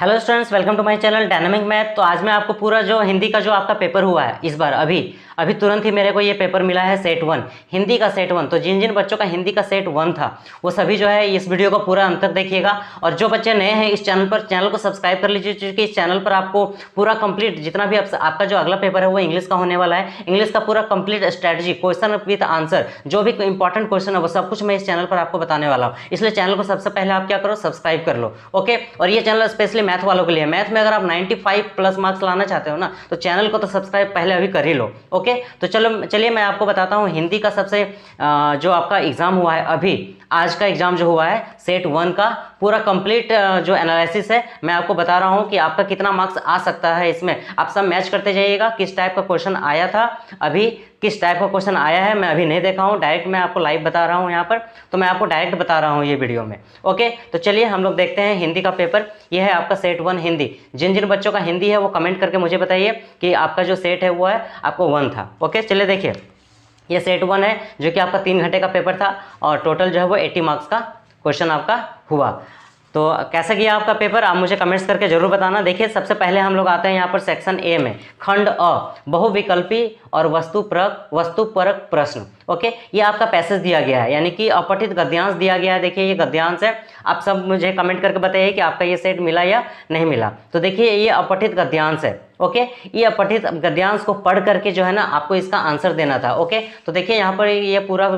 Hello students, welcome to my channel dynamic math. तो आज मैं आपको पूरा जो हिंदी का जो आपका पेपर हुआ है इस बार अभी अभी तुरंत ही मेरे को ये पेपर मिला है सेट 1 हिंदी का सेट 1। तो जिन जिन बच्चों का हिंदी का सेट 1 था वो सभी जो है इस वीडियो को पूरा अंत तक देखिएगा। और जो बच्चे नए हैं इस चैनल पर, चैनल को सब्सक्राइब कर लीजिए, क्योंकि इस चैनल पर आपको पूरा कंप्लीट जितना भी आपका जो अगला पेपर है वो इंग्लिश का होने वाला है। इंग्लिश का पूरा complete strategy, question with answer, जो भी इंपॉर्टेंट क्वेश्चन है वो सब कुछ मैं इस चैनल पर आपको बताने वाला हूँ। इसलिए चैनल को सबसे पहले आप क्या करो, सब्सक्राइब कर लो। ओके, और ये चैनल स्पेशली मैथ वालों के लिए। मैथ में अगर आप 95 प्लस मार्क्स लाना चाहते हो ना, तो चैनल को तो सब्सक्राइब पहले अभी कर ही लो। ओके, तो चलिए मैं आपको बताता हूँ हिंदी का सबसे जो आपका एग्जाम हुआ है अभी, आज का एग्जाम जो हुआ है सेट 1 का पूरा कंप्लीट जो एनालिसिस है मैं आपको बता रहा हूँ कि आपका कितना मार्क्स आ सकता है। इसमें आप सब मैच करते जाइएगा, किस टाइप का क्वेश्चन आया था, अभी किस टाइप का क्वेश्चन आया है मैं अभी नहीं देखा हूँ, डायरेक्ट मैं आपको लाइव बता रहा हूँ यहाँ पर। तो मैं आपको डायरेक्ट बता रहा हूँ ये वीडियो में। ओके, तो चलिए हम लोग देखते हैं हिंदी का पेपर। ये है आपका सेट 1 हिंदी। जिन जिन बच्चों का हिंदी है वो कमेंट करके मुझे बताइए कि आपका जो सेट है वो है आपको 1 था। ओके, चलिए देखिए, ये सेट 1 है जो कि आपका 3 घंटे का पेपर था और टोटल जो है वो 80 मार्क्स का क्वेश्चन आपका हुआ। तो कैसा किया आपका पेपर आप मुझे कमेंट्स करके जरूर बताना। देखिए, सबसे पहले हम लोग आते हैं यहाँ पर सेक्शन ए में, खंड अ, बहुविकल्पी और वस्तुपरक प्रश्न। ओके, ये आपका पैसेज दिया गया है, यानी कि अपठित गद्यांश दिया गया है। देखिए ये गद्यांश है, आप सब मुझे कमेंट करके बताइए कि आपका ये सेट मिला या नहीं मिला। तो देखिए ये अपठित गद्यांश है। ओके, ये अपठित गद्यांश को पढ़ करके जो है ना आपको इसका आंसर देना था। ओके, तो देखिए यहाँ पर ये पूरा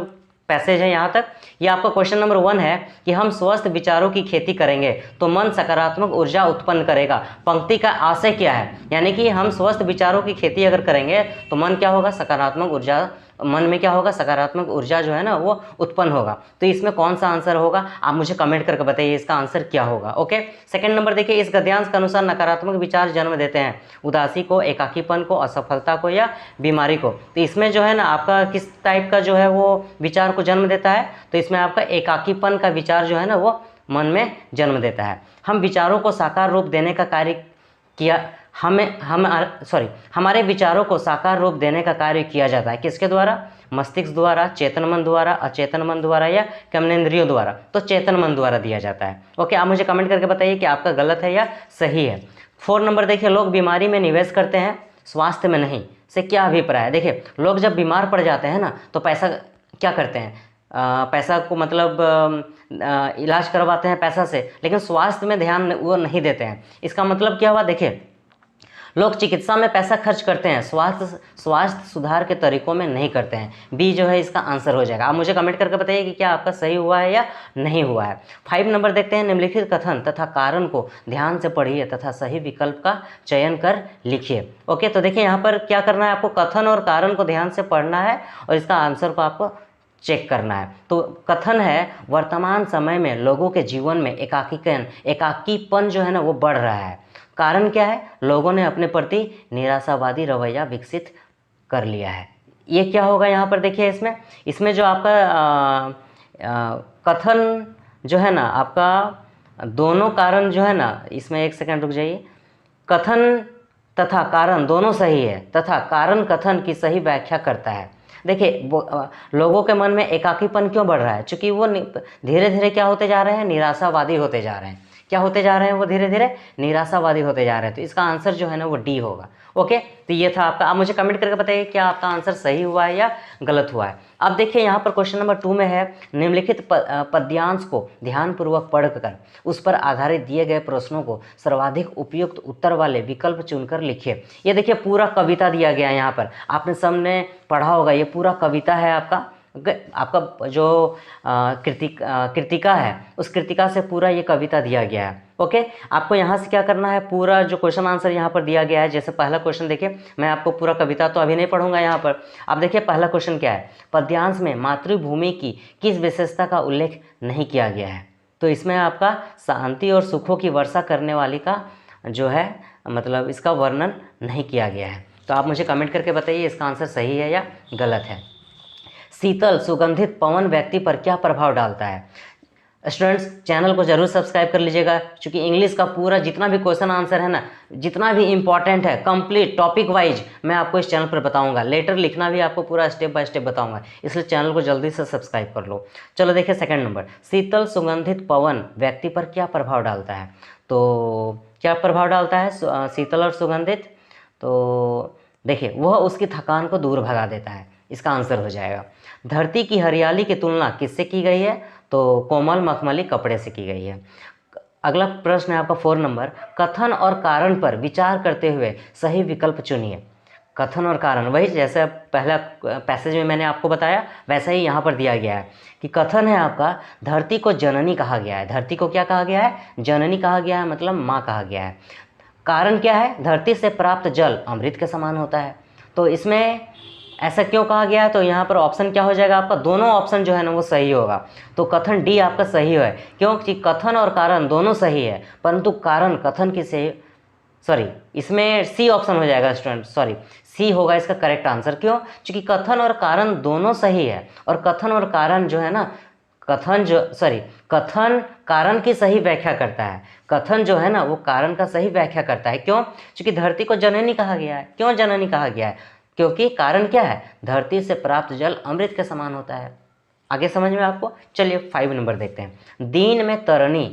पैसेज है यहाँ तक। ये आपका क्वेश्चन नंबर 1 है कि हम स्वस्थ विचारों की खेती करेंगे तो मन सकारात्मक ऊर्जा उत्पन्न करेगा। पंक्ति का आशय क्या है, यानी कि हम स्वस्थ विचारों की खेती अगर करेंगे तो मन क्या होगा, सकारात्मक ऊर्जा, मन में क्या होगा, सकारात्मक ऊर्जा जो है ना वो उत्पन्न होगा। तो इसमें कौन सा आंसर होगा आप मुझे कमेंट करके बताइए, इसका आंसर क्या होगा। ओके, सेकंड नंबर देखिए, इस गद्यांश के अनुसार नकारात्मक विचार जन्म देते हैं उदासी को, एकाकीपन को, असफलता को या बीमारी को। तो इसमें जो है ना आपका किस टाइप का जो है वो विचार को जन्म देता है, तो इसमें आपका एकाकीपन का विचार जो है ना वो मन में जन्म देता है। हम विचारों को साकार रूप देने का कार्य किया, हमारे विचारों को साकार रूप देने का कार्य किया जाता है किसके द्वारा, मस्तिष्क द्वारा, चेतन मन द्वारा, अचेतन मन द्वारा या कर्मेंद्रियों द्वारा। तो चेतन मन द्वारा दिया जाता है। ओके, आप मुझे कमेंट करके बताइए कि आपका गलत है या सही है। 4 नंबर देखिए, लोग बीमारी में निवेश करते हैं स्वास्थ्य में नहीं, से क्या अभिप्राय है। देखिए, लोग जब बीमार पड़ जाते हैं ना तो पैसा क्या करते हैं, पैसा को मतलब इलाज करवाते हैं पैसा से, लेकिन स्वास्थ्य में ध्यान वो नहीं देते हैं। इसका मतलब क्या हुआ, देखिए लोग चिकित्सा में पैसा खर्च करते हैं, स्वास्थ्य सुधार के तरीकों में नहीं करते हैं। बी जो है इसका आंसर हो जाएगा। आप मुझे कमेंट करके बताइए कि क्या आपका सही हुआ है या नहीं हुआ है। 5 नंबर देखते हैं, निम्नलिखित कथन तथा कारण को ध्यान से पढ़िए तथा सही विकल्प का चयन कर लिखिए। ओके, तो देखिए यहाँ पर क्या करना है, आपको कथन और कारण को ध्यान से पढ़ना है और इसका आंसर को आपको चेक करना है। तो कथन है, वर्तमान समय में लोगों के जीवन में एकाकीपन जो है ना वो बढ़ रहा है। कारण क्या है, लोगों ने अपने प्रति निराशावादी रवैया विकसित कर लिया है। ये क्या होगा यहाँ पर देखिए, इसमें जो आपका कथन जो है ना आपका दोनों कारण जो है ना, इसमें एक सेकंड रुक जाइए, कथन तथा कारण दोनों सही है तथा कारण कथन की सही व्याख्या करता है। देखिए लोगों के मन में एकाकीपन क्यों बढ़ रहा है, क्योंकि वो धीरे धीरे क्या होते जा रहे हैं, निराशावादी होते जा रहे हैं। क्या होते जा रहे हैं, वो धीरे धीरे निराशावादी होते जा रहे हैं। तो इसका आंसर जो है ना वो डी होगा। ओके, तो ये था आपका। आप मुझे कमेंट करके बताइए क्या आपका आंसर सही हुआ है या गलत हुआ है। अब देखिए यहाँ पर क्वेश्चन नंबर 2 में है, निम्नलिखित पद्यांश को ध्यानपूर्वक पढ़कर उस पर आधारित दिए गए प्रश्नों को सर्वाधिक उपयुक्त उत्तर वाले विकल्प चुनकर लिखिए। ये देखिए पूरा कविता दिया गया है यहाँ पर, आपने सबने पढ़ा होगा, ये पूरा कविता है आपका जो कृतिका है उस कृतिका से पूरा ये कविता दिया गया है। ओके, आपको यहाँ से क्या करना है, पूरा जो क्वेश्चन आंसर यहाँ पर दिया गया है। जैसे पहला क्वेश्चन देखिए, मैं आपको पूरा कविता तो अभी नहीं पढ़ूंगा यहाँ पर। आप देखिए पहला क्वेश्चन क्या है, पद्यांश में मातृभूमि की किस विशेषता का उल्लेख नहीं किया गया है। तो इसमें आपका शांति और सुखों की वर्षा करने वाली का जो है मतलब इसका वर्णन नहीं किया गया है। तो आप मुझे कमेंट करके बताइए इसका आंसर सही है या गलत है। शीतल सुगंधित पवन व्यक्ति पर क्या प्रभाव डालता है। स्टूडेंट्स चैनल को जरूर सब्सक्राइब कर लीजिएगा, क्योंकि इंग्लिश का पूरा जितना भी क्वेश्चन आंसर है ना, जितना भी इंपॉर्टेंट है कंप्लीट टॉपिक वाइज मैं आपको इस चैनल पर बताऊंगा। लेटर लिखना भी आपको पूरा स्टेप बाय स्टेप बताऊंगा, इसलिए चैनल को जल्दी से सब्सक्राइब कर लो। चलो देखिए सेकंड नंबर, शीतल सुगंधित पवन व्यक्ति पर क्या प्रभाव डालता है? तो क्या प्रभाव डालता है शीतल और सुगंधित? तो देखिए वह उसकी थकान को दूर भगा देता है, इसका आंसर हो जाएगा। धरती की हरियाली की तुलना किससे की गई है? तो कोमल मखमली कपड़े से की गई है। अगला प्रश्न है आपका 4 नंबर, कथन और कारण पर विचार करते हुए सही विकल्प चुनिए। कथन और कारण वही जैसे पहला पैसेज में मैंने आपको बताया वैसा ही यहाँ पर दिया गया है कि कथन है आपका, धरती को जननी कहा गया है। धरती को क्या कहा गया है? जननी कहा गया है, मतलब माँ कहा गया है। कारण क्या है? धरती से प्राप्त जल अमृत के समान होता है। तो इसमें ऐसा क्यों कहा गया है? तो यहाँ पर ऑप्शन क्या हो जाएगा आपका? दोनों ऑप्शन जो है ना वो सही होगा। तो कथन डी आपका सही है, क्योंकि कथन और कारण दोनों सही है, परंतु कारण कथन की से सॉरी इसमें सी ऑप्शन हो जाएगा स्टूडेंट, सॉरी सी होगा इसका करेक्ट आंसर। क्यों? क्योंकि कथन और कारण दोनों सही है, और कथन और कारण जो है ना, कथन कारण की सही व्याख्या करता है। कथन जो है ना वो कारण का सही व्याख्या करता है। क्यों? क्योंकि धरती को जननी कहा गया है। क्यों जननी कहा गया है? क्योंकि कारण क्या है? धरती से प्राप्त जल अमृत के समान होता है। आगे समझ में आपको? चलिए 5 नंबर देखते हैं। दीन में तरणी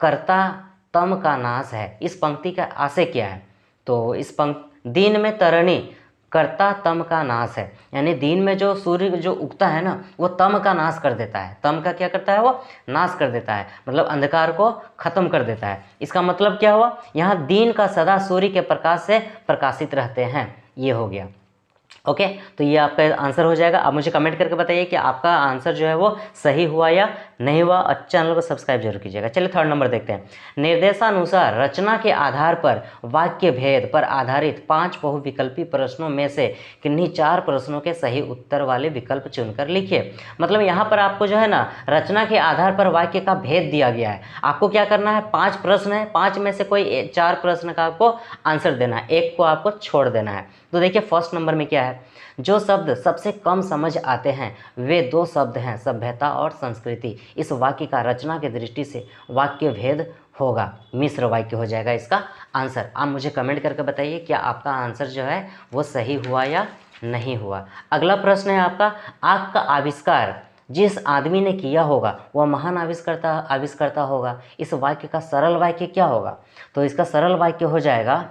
कर्ता तम का नाश है, इस पंक्ति का आशय क्या है? तो इस दीन में तरणी कर्ता तम का नाश है, यानी दिन में जो सूर्य जो उगता है ना वो तम का नाश कर देता है। तम का क्या करता है? वो नाश कर देता है, मतलब अंधकार को खत्म कर देता है। इसका मतलब क्या हुआ? यहाँ दिन का सदा सूर्य के प्रकाश से प्रकाशित रहते हैं, ये हो गया। ओके, तो ये आपका आंसर हो जाएगा। आप मुझे कमेंट करके बताइए कि आपका आंसर जो है वो सही हुआ या नहीं हुआ। और चैनल को सब्सक्राइब जरूर कीजिएगा। चलिए 3rd नंबर देखते हैं। निर्देशानुसार रचना के आधार पर वाक्य भेद पर आधारित 5 बहुविकल्पी प्रश्नों में से किन्हीं 4 प्रश्नों के सही उत्तर वाले विकल्प चुनकर लिखिए। मतलब यहाँ पर आपको जो है ना रचना के आधार पर वाक्य का भेद दिया गया है। आपको क्या करना है? 5 प्रश्न है, 5 में से कोई 4 प्रश्न का आपको आंसर देना है, एक को आपको छोड़ देना है। तो देखिए 1st नंबर में क्या है? जो शब्द सबसे कम समझ आते हैं वे 2 शब्द हैं, सभ्यता और संस्कृति। इस वाक्य का रचना की दृष्टि से वाक्य भेद होगा, मिश्र वाक्य हो जाएगा इसका आंसर। आप मुझे कमेंट करके बताइए क्या आपका आंसर जो है वो सही हुआ या नहीं हुआ। अगला प्रश्न है आपका, आग का आविष्कार जिस आदमी ने किया होगा वह महान आविष्कर्ता होगा। इस वाक्य का सरल वाक्य क्या होगा? तो इसका सरल वाक्य हो जाएगा,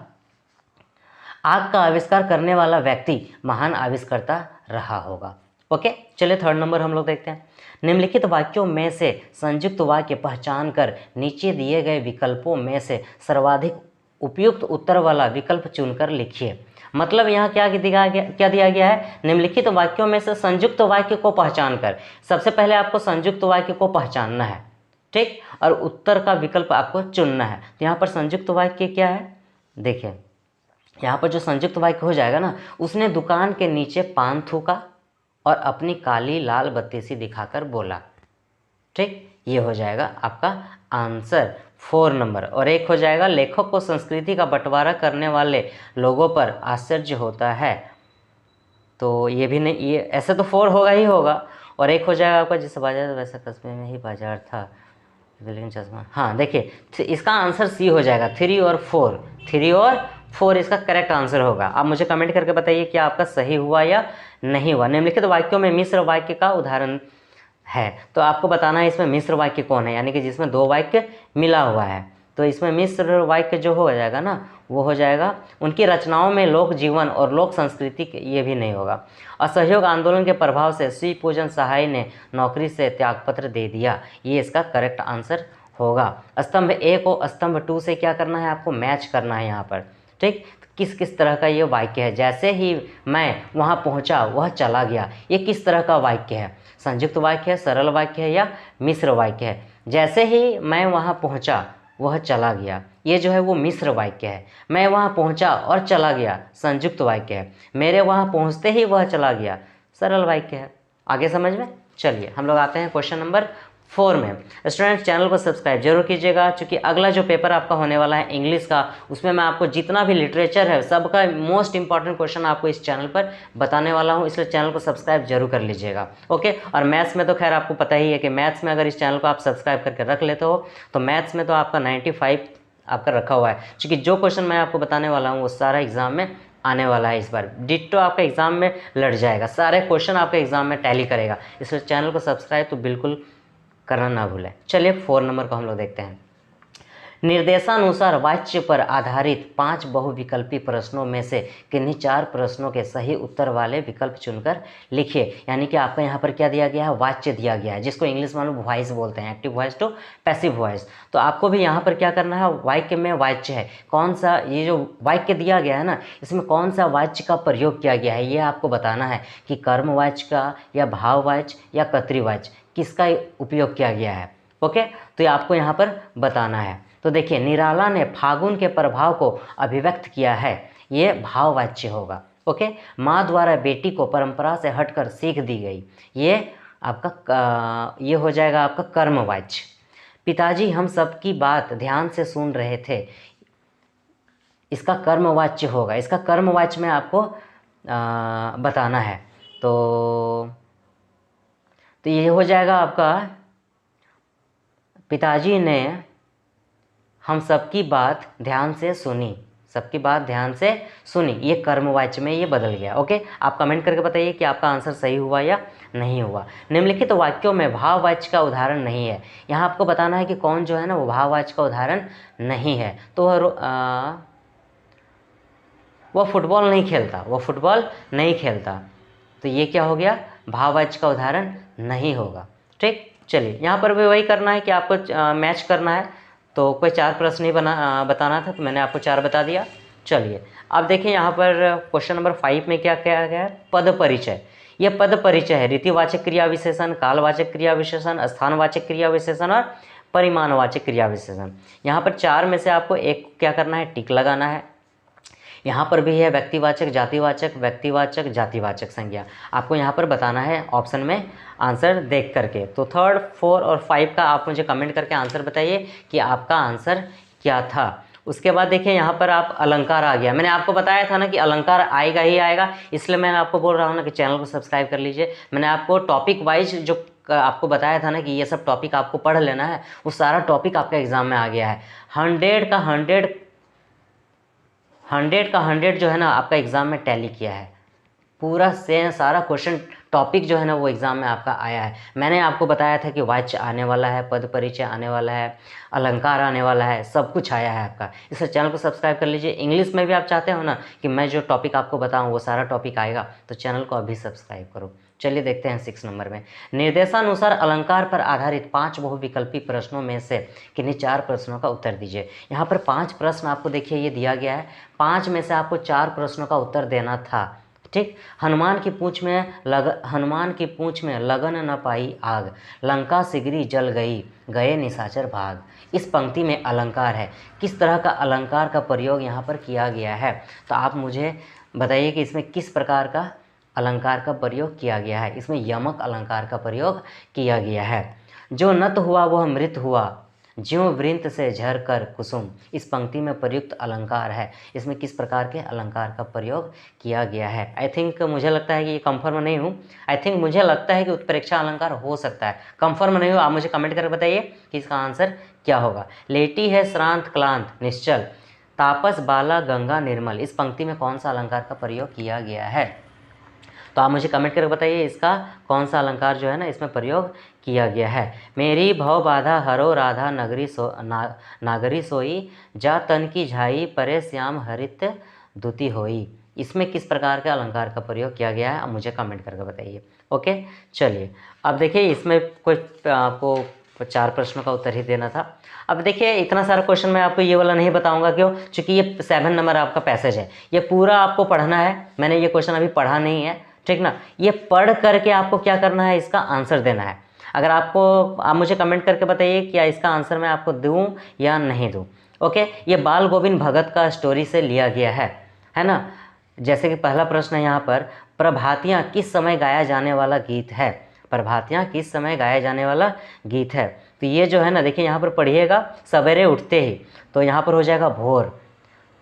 आग का आविष्कार करने वाला व्यक्ति महान आविष्कर्ता रहा होगा। ओके, चलिए 3rd नंबर हम लोग देखते हैं। निम्नलिखित वाक्यों में से संयुक्त वाक्य पहचान कर नीचे दिए गए विकल्पों में से सर्वाधिक उपयुक्त उत्तर वाला विकल्प चुनकर लिखिए। मतलब यहाँ क्या दिया गया है? निम्नलिखित वाक्यों में से संयुक्त वाक्य को पहचान कर, सबसे पहले आपको संयुक्त वाक्य को पहचानना है, ठीक, और उत्तर का विकल्प आपको चुनना है। तो यहाँ पर संयुक्त वाक्य क्या है? देखिए यहाँ पर जो संयुक्त वाक्य हो जाएगा ना, उसने दुकान के नीचे पान थूका और अपनी काली लाल बत्ती सी दिखाकर बोला, ठीक, ये हो जाएगा आपका आंसर 4 नंबर। और एक हो जाएगा, लेखक को संस्कृति का बंटवारा करने वाले लोगों पर आश्चर्य होता है। तो ये भी नहीं, ये ऐसे तो 4 होगा ही होगा। और एक हो जाएगा आपका, जिस बाजार वैसा कस्बे में ही बाजार था, लेकिन चश्मा। हाँ देखिए इसका आंसर सी हो जाएगा, 3 और 4, 3 और 4 इसका करेक्ट आंसर होगा। आप मुझे कमेंट करके बताइए कि आपका सही हुआ या नहीं हुआ। निम्नलिखित वाक्यों में मिश्र वाक्य का उदाहरण है, तो आपको बताना है इसमें मिश्र वाक्य कौन है, यानी कि जिसमें 2 वाक्य मिला हुआ है। तो इसमें मिश्र वाक्य जो हो जाएगा ना वो हो जाएगा, उनकी रचनाओं में लोक जीवन और लोक संस्कृति, ये भी नहीं होगा। असहयोग आंदोलन के प्रभाव से श्री पूजन सहाय ने नौकरी से त्यागपत्र दे दिया, ये इसका करेक्ट आंसर होगा। स्तंभ 1 को स्तंभ 2 से क्या करना है? आपको मैच करना है यहाँ पर, ठीक। किस किस तरह का ये वाक्य है? जैसे ही मैं वहाँ पहुँचा वह चला गया, ये किस तरह का वाक्य है? संयुक्त वाक्य है, सरल वाक्य है या मिश्र वाक्य है? जैसे ही मैं वहाँ पहुँचा वह चला गया, ये जो है वो मिश्र वाक्य है। मैं वहाँ पहुँचा और चला गया, संयुक्त वाक्य है। मेरे वहाँ पहुँचते ही वह चला गया, सरल वाक्य है। आगे समझ में? चलिए हम लोग आते हैं क्वेश्चन नंबर 4 में। स्टूडेंट्स चैनल को सब्सक्राइब जरूर कीजिएगा, क्योंकि अगला जो पेपर आपका होने वाला है इंग्लिश का, उसमें मैं आपको जितना भी लिटरेचर है सबका मोस्ट इंपॉर्टेंट क्वेश्चन आपको इस चैनल पर बताने वाला हूँ, इसलिए चैनल को सब्सक्राइब जरूर कर लीजिएगा। ओके, और मैथ्स में तो खैर आपको पता ही है कि मैथ्स में अगर इस चैनल को आप सब्सक्राइब करके रख लेते हो तो मैथ्स में तो आपका 95 आपका रखा हुआ है, क्योंकि जो क्वेश्चन मैं आपको बताने वाला हूँ वो सारा एग्जाम में आने वाला है। इस बार डिट्टो आपका एग्जाम में लड़ जाएगा, सारे क्वेश्चन आपके एग्जाम में टैली करेगा, इसलिए चैनल को सब्सक्राइब तो बिल्कुल करना ना भूलें। चलिए 4 नंबर को हम लोग देखते हैं। निर्देशानुसार वाच्य पर आधारित 5 बहुविकल्पी प्रश्नों में से किन्हीं 4 प्रश्नों के सही उत्तर वाले विकल्प चुनकर लिखिए। यानी कि आपका यहाँ पर क्या दिया गया है, वाच्य दिया गया है, जिसको इंग्लिश में वॉइस बोलते हैं, active voice to passive voice. तो आपको भी यहाँ पर क्या करना है, वाक्य में वाच्य है कौन सा, ये जो वाक्य दिया गया है ना, इसमें कौन सा वाच्य का प्रयोग किया गया है ये आपको बताना है, कि कर्मवाच्य का या भाववाच्य या कर्तृवाच्य किसका उपयोग किया गया है। ओके, तो ये आपको यहाँ पर बताना है। तो देखिए, निराला ने फागुन के प्रभाव को अभिव्यक्त किया है, ये भाववाच्य होगा। ओके, माँ द्वारा बेटी को परंपरा से हटकर सीख दी गई, ये आपका ये हो जाएगा आपका कर्मवाच्य। पिताजी हम सबकी बात ध्यान से सुन रहे थे, इसका कर्मवाच्य होगा। इसका कर्मवाच्य में आपको बताना है। तो ये हो जाएगा आपका, पिताजी ने हम सबकी बात ध्यान से सुनी, सबकी बात ध्यान से सुनी, ये कर्मवाच्य में ये बदल गया। ओके, आप कमेंट करके बताइए कि आपका आंसर सही हुआ या नहीं हुआ। निम्नलिखित वाक्यों में भाववाच्य का उदाहरण नहीं है, यहाँ आपको बताना है कि कौन जो है ना वो भाववाच्य का उदाहरण नहीं है। तो वो फुटबॉल नहीं खेलता, वो फुटबॉल नहीं खेलता, तो ये क्या हो गया, भाववाच्य का उदाहरण नहीं होगा। ठीक, चलिए यहाँ पर भी वही करना है कि आपको मैच करना है। तो कोई 4 प्रश्न ही बताना था, तो मैंने आपको 4 बता दिया। चलिए अब देखिए यहाँ पर क्वेश्चन नंबर 5 में क्या किया गया है, पद परिचय। ये पद परिचय है रीतिवाचक क्रिया विशेषण, कालवाचक क्रिया विशेषण, स्थानवाचक क्रिया विशेषण और परिमाणवाचक क्रिया विशेषण। यहाँ पर 4 में से आपको एक क्या करना है, टिक लगाना है। यहाँ पर भी है व्यक्तिवाचक, जातिवाचक, व्यक्तिवाचक, जातिवाचक संज्ञा, आपको यहाँ पर बताना है ऑप्शन में आंसर देख करके। तो 3, 4 और 5 का आप मुझे कमेंट करके आंसर बताइए कि आपका आंसर क्या था। उसके बाद देखिए यहाँ पर आप अलंकार आ गया, मैंने आपको बताया था ना कि अलंकार आएगा ही आएगा, इसलिए मैं आपको बोल रहा हूँ ना कि चैनल को सब्सक्राइब कर लीजिए। मैंने आपको टॉपिक वाइज जो आपको बताया था ना कि ये सब टॉपिक आपको पढ़ लेना है, वो सारा टॉपिक आपका एग्जाम में आ गया है। 100 का 100 जो है ना आपका एग्ज़ाम में टैली किया है, पूरा से सारा क्वेश्चन टॉपिक जो है ना वो एग्ज़ाम में आपका आया है। मैंने आपको बताया था कि वाच्य आने वाला है, पद परिचय आने वाला है, अलंकार आने वाला है, सब कुछ आया है आपका। इसलिए चैनल को सब्सक्राइब कर लीजिए। इंग्लिश में भी आप चाहते हो ना कि मैं जो टॉपिक आपको बताऊँ वो सारा टॉपिक आएगा, तो चैनल को अभी सब्सक्राइब करो। चलिए देखते हैं 6 नंबर में। निर्देशानुसार अलंकार पर आधारित 5 बहुविकल्पी प्रश्नों में से किन्हीं 4 प्रश्नों का उत्तर दीजिए। यहाँ पर 5 प्रश्न आपको देखिए ये दिया गया है, 5 में से आपको 4 प्रश्नों का उत्तर देना था। ठीक, हनुमान की पूंछ में लगन न पाई आग, लंका सिगरी जल गई, गए निशाचर भाग। इस पंक्ति में अलंकार है, किस तरह का अलंकार का प्रयोग यहाँ पर किया गया है, तो आप मुझे बताइए कि इसमें किस प्रकार का अलंकार का प्रयोग किया गया है। इसमें यमक अलंकार का प्रयोग किया गया है। जो नत हुआ वह मृत हुआ, ज्यों वृंत से झर कर कुसुम, इस पंक्ति में प्रयुक्त अलंकार है। इसमें किस प्रकार के अलंकार का प्रयोग किया गया है। आई थिंक मुझे लगता है कि ये कंफर्म नहीं हूँ, मुझे लगता है कि उत्प्रेक्षा अलंकार हो सकता है, कंफर्म नहीं हो, आप मुझे कमेंट करके बताइए कि इसका आंसर क्या होगा। लेटी है श्रांत क्लांत निश्चल, तापस बाला गंगा निर्मल, इस पंक्ति में कौन सा अलंकार का प्रयोग किया गया है, तो आप मुझे कमेंट करके बताइए इसका कौन सा अलंकार जो है ना इसमें प्रयोग किया गया है। मेरी भव बाधा हरो राधा नागरी सोई, जा तन की झाई परे श्याम हरित दुति होई, इसमें किस प्रकार के अलंकार का प्रयोग किया गया है, आप मुझे कमेंट करके बताइए। ओके, चलिए अब देखिए इसमें कुछ आपको 4 प्रश्नों का उत्तर ही देना था। अब देखिए इतना सारा क्वेश्चन मैं आपको ये वाला नहीं बताऊंगा, क्यों, क्योंकि ये 7 नंबर आपका पैसेज है, ये पूरा आपको पढ़ना है। मैंने ये क्वेश्चन अभी पढ़ा नहीं है, ठीक ना, ये पढ़ करके आपको क्या करना है, इसका आंसर देना है। अगर आप मुझे कमेंट करके बताइए क्या इसका आंसर मैं आपको दूं या नहीं दूं। ओके, ये बाल गोविंद भगत का स्टोरी से लिया गया है ना। जैसे कि पहला प्रश्न है यहाँ पर, प्रभातियाँ किस समय गाया जाने वाला गीत है। प्रभातियाँ किस समय गाया जाने वाला गीत है। तो ये जो है ना, देखिए यहाँ पर पढ़िएगा, सवेरे उठते ही, तो यहाँ पर हो जाएगा भोर।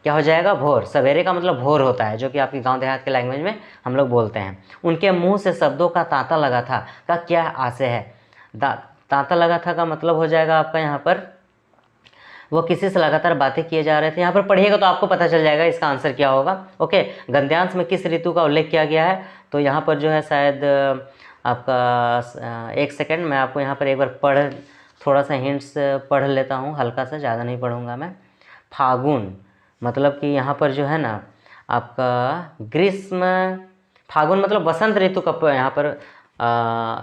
क्या हो जाएगा? भोर। सवेरे का मतलब भोर होता है, जो कि आपकी गांव देहात के लैंग्वेज में हम लोग बोलते हैं। उनके मुंह से शब्दों का तांता लगा था का क्या आशय है? तांता लगा था का मतलब हो जाएगा आपका यहाँ पर, वो किसी से लगातार बातें किए जा रहे थे। यहाँ पर पढ़िएगा तो आपको पता चल जाएगा इसका आंसर क्या होगा। ओके, गद्यांश में किस ऋतु का उल्लेख किया गया है? तो यहाँ पर जो है शायद आपका, एक सेकेंड, मैं आपको यहाँ पर एक बार थोड़ा सा हिंट्स पढ़ लेता हूँ, हल्का सा, ज़्यादा नहीं पढ़ूँगा मैं। फागुन, मतलब कि यहाँ पर जो है ना आपका ग्रीष्म, फागुन मतलब वसंत ऋतु का यहाँ पर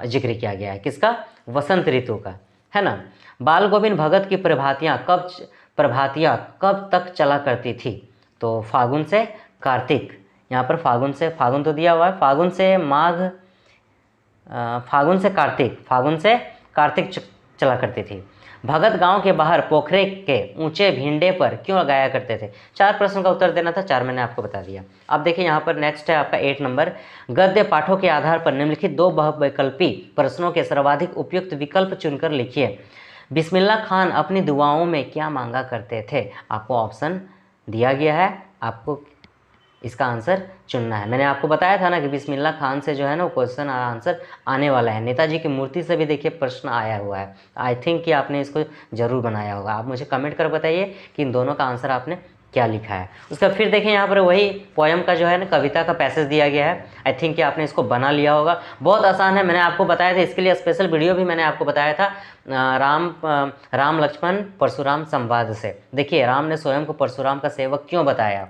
जिक्र किया गया है। किसका? वसंत ऋतु का, है ना। बाल गोविंद भगत की प्रभातियाँ कब तक चला करती थी? तो फागुन से कार्तिक। यहाँ पर फागुन तो दिया हुआ है, फागुन से कार्तिक चला करती थी। भगत गांव के बाहर पोखरे के ऊंचे भिंडे पर क्यों गाया करते थे? 4 प्रश्न का उत्तर देना था, 4 मैंने आपको बता दिया। अब देखिए यहाँ पर नेक्स्ट है आपका 8 नंबर। गद्य पाठों के आधार पर निम्नलिखित 2 बहुविकल्पी प्रश्नों के सर्वाधिक उपयुक्त विकल्प चुनकर लिखिए। बिस्मिल्लाह खान अपनी दुआओं में क्या मांगा करते थे? आपको ऑप्शन दिया गया है, आपको इसका आंसर चुनना है। मैंने आपको बताया था ना कि बिस्मिल्लाह खान से जो है ना क्वेश्चन और आंसर आने वाला है। नेताजी की मूर्ति से भी देखिए प्रश्न आया हुआ है। आई थिंक कि आपने इसको ज़रूर बनाया होगा। आप मुझे कमेंट कर बताइए कि इन दोनों का आंसर आपने क्या लिखा है। उसका फिर देखिए यहाँ पर वही पोएम का जो है ना कविता का पैसेज दिया गया है। आई थिंक कि आपने इसको बना लिया होगा। बहुत आसान है, मैंने आपको बताया था, इसके लिए स्पेशल वीडियो भी मैंने आपको बताया था राम लक्ष्मण परशुराम संवाद से। देखिए राम ने स्वयं को परशुराम का सेवक क्यों बताया।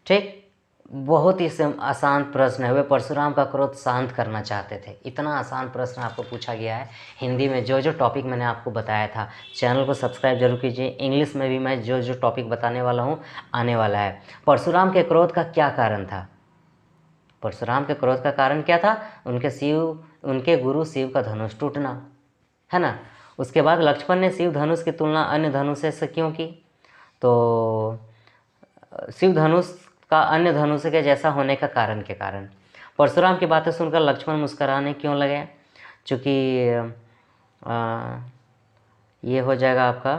ठीक, बहुत ही आसान प्रश्न है। वे परशुराम का क्रोध शांत करना चाहते थे। इतना आसान प्रश्न आपको पूछा गया है हिंदी में। जो टॉपिक मैंने आपको बताया था, चैनल को सब्सक्राइब जरूर कीजिए। इंग्लिश में भी मैं जो टॉपिक बताने वाला हूँ आने वाला है। परशुराम के क्रोध का क्या कारण था? परशुराम के क्रोध का कारण क्या था? उनके गुरु शिव का धनुष टूटना, है ना। उसके बाद लक्ष्मण ने शिव धनुष की तुलना अन्य धनुष से क्यों की? तो शिव धनुष का अन्य धनुष के जैसा होने का कारण के कारण। परशुराम की बातें सुनकर लक्ष्मण मुस्कुराने क्यों लगे? चूँकि ये हो जाएगा आपका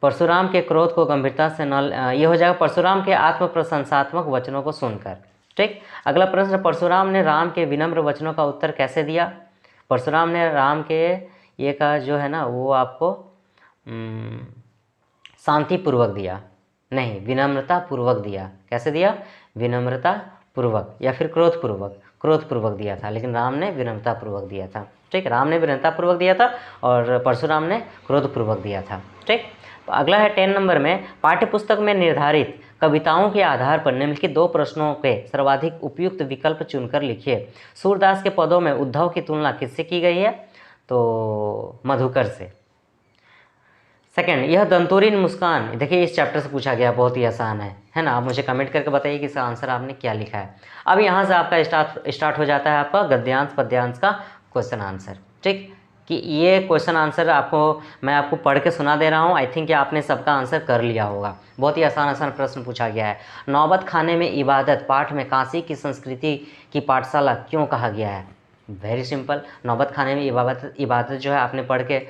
परशुराम के क्रोध को गंभीरता से ये हो जाएगा परशुराम के आत्म प्रशंसात्मक वचनों को सुनकर। ठीक, अगला प्रश्न, परशुराम ने राम के विनम्र वचनों का उत्तर कैसे दिया? परशुराम ने राम के ये का जो है ना वो आपको शांतिपूर्वक दिया, नहीं विनम्रता पूर्वक दिया। कैसे दिया? विनम्रता पूर्वक या फिर क्रोध पूर्वक दिया था, लेकिन राम ने विनम्रता पूर्वक दिया था। ठीक, राम ने विनम्रता पूर्वक दिया था और परशुराम ने क्रोध पूर्वक दिया था। ठीक, तो अगला है 10 नंबर में, पाठ्यपुस्तक में निर्धारित कविताओं के आधार पर निम्नलिखित 2 प्रश्नों के सर्वाधिक उपयुक्त विकल्प चुनकर लिखिए। सूरदास के पदों में उद्धव की तुलना किससे की गई है? तो मधुकर से। सेकंड, यह दंतुरीन मुस्कान, देखिए इस चैप्टर से पूछा गया, बहुत ही आसान है ना। आप मुझे कमेंट करके बताइए कि इसका आंसर आपने क्या लिखा है। अब यहाँ से आपका स्टार्ट हो जाता है आपका गद्यांश पद्यांश का क्वेश्चन आंसर। ठीक, कि ये क्वेश्चन आंसर मैं आपको पढ़ के सुना दे रहा हूँ। आई थिंक कि आपने सबका आंसर कर लिया होगा। बहुत ही आसान प्रश्न पूछा गया है। नौबत खाने में इबादत पाठ में काशी की संस्कृति की पाठशाला क्यों कहा गया है? वेरी सिंपल, नौबत खाने में इबादत जो है आपने पढ़ के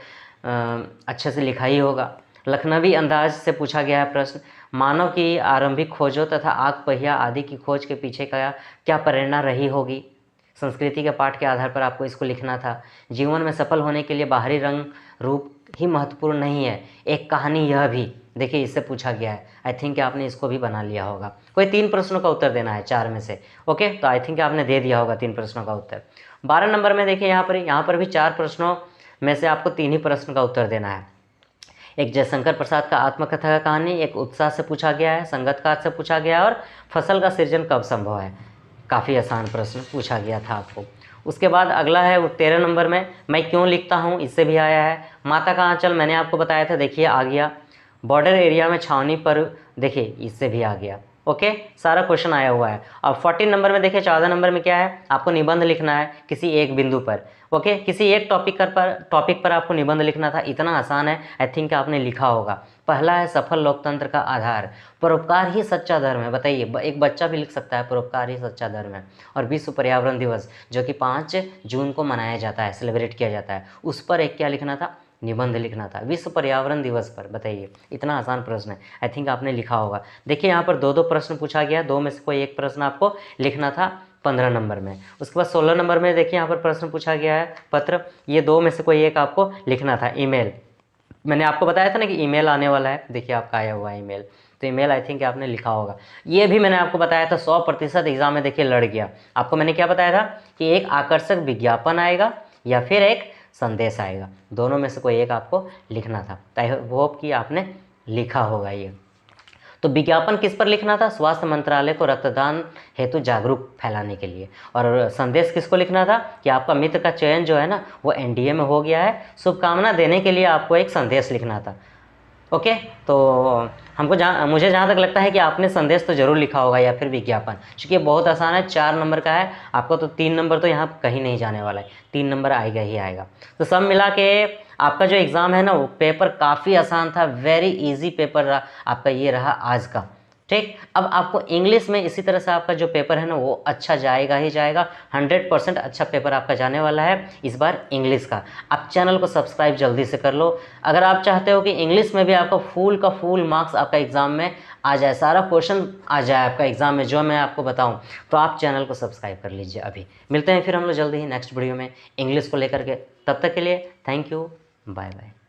अच्छे से लिखा ही होगा। लखनवी अंदाज से पूछा गया है प्रश्न, मानव की आरंभिक खोजों तथा आग पहिया आदि की खोज के पीछे का क्या प्रेरणा रही होगी? संस्कृति के पाठ के आधार पर आपको इसको लिखना था। जीवन में सफल होने के लिए बाहरी रंग रूप ही महत्वपूर्ण नहीं है, एक कहानी यह भी, देखिए इससे पूछा गया है। आई थिंक आपने इसको भी बना लिया होगा। कोई 3 प्रश्नों का उत्तर देना है 4 में से। ओके, तो आई थिंक आपने दे दिया होगा 3 प्रश्नों का उत्तर। 12 नंबर में देखिए यहाँ पर भी 4 प्रश्नों में से आपको 3 ही प्रश्न का उत्तर देना है। एक जयशंकर प्रसाद का आत्मकथा का कहानी, एक उत्साह से पूछा गया है, संगतकार से पूछा गया है, और फसल का सृजन कब संभव है। काफ़ी आसान प्रश्न पूछा गया था आपको। उसके बाद अगला है 13 नंबर में, मैं क्यों लिखता हूँ, इससे भी आया है। माता का आंचल मैंने आपको बताया था, देखिए आ गया। बॉर्डर एरिया में छावनी पर, देखिए इससे भी आ गया। ओके, सारा क्वेश्चन आया हुआ है। अब 14 नंबर में देखिए, 14 नंबर में क्या है, आपको निबंध लिखना है किसी एक बिंदु पर। ओके, किसी एक टॉपिक पर आपको निबंध लिखना था। इतना आसान है, आई थिंक आपने लिखा होगा। पहला है सफल लोकतंत्र का आधार, परोपकार ही सच्चा धर्म है। बताइए, एक बच्चा भी लिख सकता है परोपकार ही सच्चा धर्म है। और विश्व पर्यावरण दिवस जो कि 5 जून को मनाया जाता है, सेलिब्रेट किया जाता है, उस पर एक क्या लिखना था, निबंध लिखना था विश्व पर्यावरण दिवस पर। बताइए, इतना आसान प्रश्न है, आई थिंक आपने लिखा होगा। देखिए यहाँ पर 2-2 प्रश्न पूछा गया, 2 में से कोई एक प्रश्न आपको लिखना था 15 नंबर में। उसके बाद 16 नंबर में देखिए यहाँ पर प्रश्न पूछा गया है पत्र, ये 2 में से कोई एक आपको लिखना था। ईमेल, मैंने आपको बताया था ना कि ईमेल आने वाला है, देखिए आपका आया हुआ है ईमेल, तो ईमेल आई थिंक आपने लिखा होगा। ये भी मैंने आपको बताया था 100% एग्जाम में देखिए लड़ गया। आपको मैंने क्या बताया था कि एक आकर्षक विज्ञापन आएगा या फिर एक संदेश आएगा, दोनों में से कोई एक आपको लिखना था। आई होप कि आपने लिखा होगा ये। तो विज्ञापन किस पर लिखना था, स्वास्थ्य मंत्रालय को रक्तदान हेतु जागरूक फैलाने के लिए। और संदेश किसको लिखना था कि आपका मित्र का चयन जो है ना वो एनडीए में हो गया है, शुभकामना देने के लिए आपको एक संदेश लिखना था। ओके, तो मुझे जहाँ तक लगता है कि आपने संदेश तो जरूर लिखा होगा या फिर विज्ञापन, क्योंकि ये बहुत आसान है, 4 नंबर का है। आपको तो 3 नंबर तो यहाँ कहीं नहीं जाने वाला है, 3 नंबर आएगा ही आएगा। तो सब मिला के आपका जो एग्ज़ाम है ना वो पेपर काफ़ी आसान था, वेरी इजी पेपर रहा आपका, ये रहा आज का। ठीक, अब आपको इंग्लिश में इसी तरह से आपका जो पेपर है ना वो अच्छा जाएगा ही जाएगा, 100% अच्छा पेपर आपका जाने वाला है इस बार इंग्लिश का। आप चैनल को सब्सक्राइब जल्दी से कर लो अगर आप चाहते हो कि इंग्लिश में भी आपका फुल का फुल मार्क्स आपका एग्ज़ाम में आ जाए, सारा क्वेश्चन आ जाए आपका एग्ज़ाम में जो मैं आपको बताऊं, तो आप चैनल को सब्सक्राइब कर लीजिए। अभी मिलते हैं फिर हम लोग जल्दी ही नेक्स्ट वीडियो में इंग्लिश को लेकर के, तब तक के लिए थैंक यू, बाय बाय।